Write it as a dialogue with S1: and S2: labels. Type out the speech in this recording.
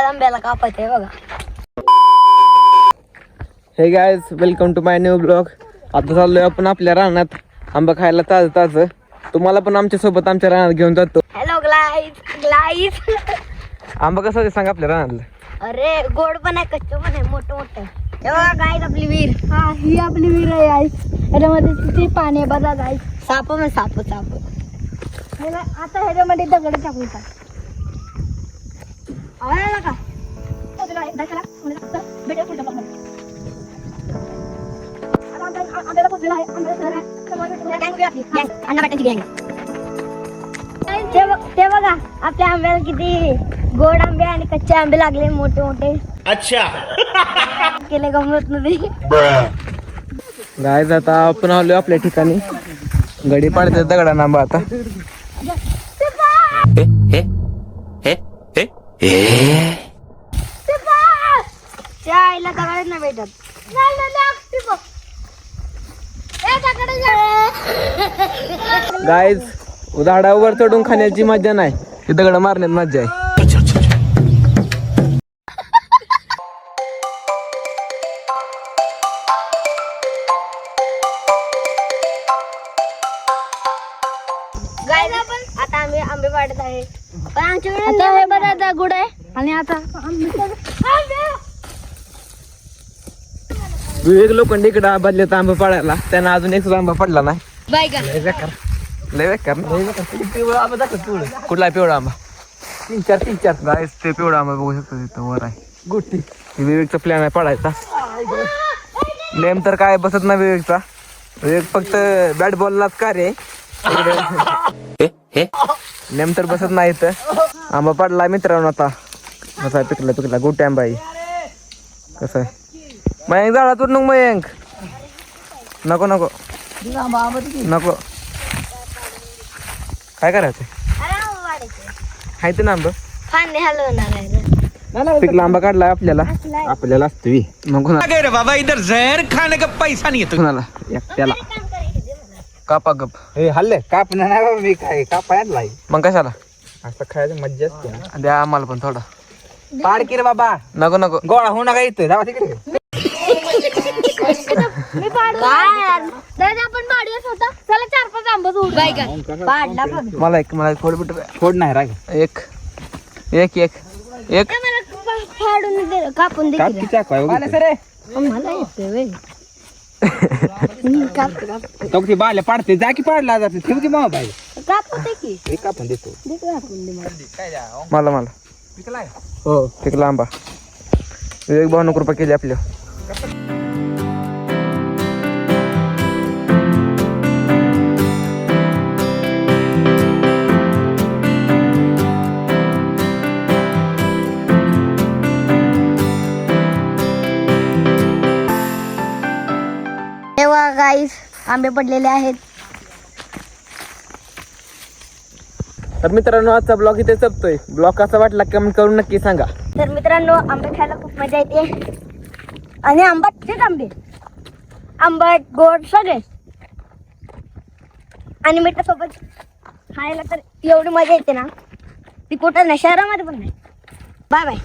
S1: आंब्याला कापायचंय बघा.
S2: Hey guys, welcome to my new blog. आता चाललोय आपण आपल्या रानात आंबा खायला ताजं. तुम्हाला पण आमच्या सोबत आमच्या रानात घेऊन जातो.
S1: हॅलो ग्लाईस.
S2: आंबा कसा सांग आपल्या रानातलं.
S1: अरे गोड पण आहे, कच्चं पण आहे, मोठं. हे बघा गाईस आपली विहीर. हा, ही आपली विहीर आहे गाईस. ह्याच्यामध्ये किती पाणी आहे बघा गाईस. साप. आता ह्याच्यामध्ये दगड टाकूया. आला का? ते बघा आपल्या आंब्याला किती गोड आंबे आणि कच्चे आंबे लागले मोठे.
S3: अच्छा
S1: केले गमत नाही.
S2: गाईज आता आपण आलोय आपल्या ठिकाणी. गडी पाडतात दगडांना आंबा आता.
S1: आईला दगड नाही भेटत.
S2: गाईज, झाडावर चढून खाण्याची मजा नाही, ती दगड मारण्यात मजा आहे.
S1: आता आम्ही आंबे वाढत आहे, पण आमच्याकडे हे बघा गुड आहे. आणि आता
S2: विवेक लोखंड इकडं बदले आंबा पडायला, त्यांना अजून एक सुद्धा आंबा पडला नाही. लय बेकार. कुठला पिवळा आंबा? तीन चार गाईस, ते पिवळा आंबा बघू शकतो तिथं वर आहे. गुट्टी विवेकचा प्लॅन आहे पडायचा. नेम तर काय बसत नाही विवेकचा. विवेक फक्त बॅट बॉललाच कार्य आहे. नेम तर बसत नाही इथं. आंबा पडला मित्रांनो. आता कसा पिकला गोट्या आंबा आहे. कसं आहे मयंक, झाडा तू मयंक. नको काय करायचं हाय ते ना आंबा.
S1: पाणी हलवणार
S2: पिकला आंबा काढला आपल्याला असतो नको
S3: बाबा इधर जहर खाने का पैसा नहीं है
S2: कुणाला एकट्याला. कापा गप
S4: हे हल्ले कापणं नाही बाबा, मी काय कापाय आणलाय.
S2: मग कशाला
S4: असं खायचं मज्जा असते ना.
S2: द्या आम्हाला पण थोडा.
S4: पाड की रे बाबा,
S2: नको
S4: गोळा होऊ नका इथं, जावा तिकडे.
S1: आपण पाडूयाच होता. चला 4-5 आंबा पाडला पण.
S2: मला एक थोडं बिट
S4: फोड नाही राग.
S2: एक
S1: फाडून दे, कापून दे.
S4: काप की चाकू आहे बघ इथं.
S1: मला येते
S4: तो ती बाले पाडते, जा की पाडला जाते. ठेव की मामा बाई,
S1: कापू दे की.
S4: हे कापून देतो.
S1: कापून दे
S2: मला हो पिकला आंबा. विवेक भाऊन कृपा केली आपल्या.
S1: तेव्हा गाईस आंबे पडलेले आहेत.
S2: तर मित्रांनो, आजचा ब्लॉग इथे संपतोय. ब्लॉग कसा वाटला कमेंट करून नक्की सांगा.
S1: तर मित्रांनो, आंबे खायला खूप मजा येते. आणि आंबाचे आंबे, आंबट गोड सगळे, आणि मिठासोबत खायला तर एवढी मजा येते ना, ती कुठं नाही, शहरामध्ये पण नाही. Bye bye.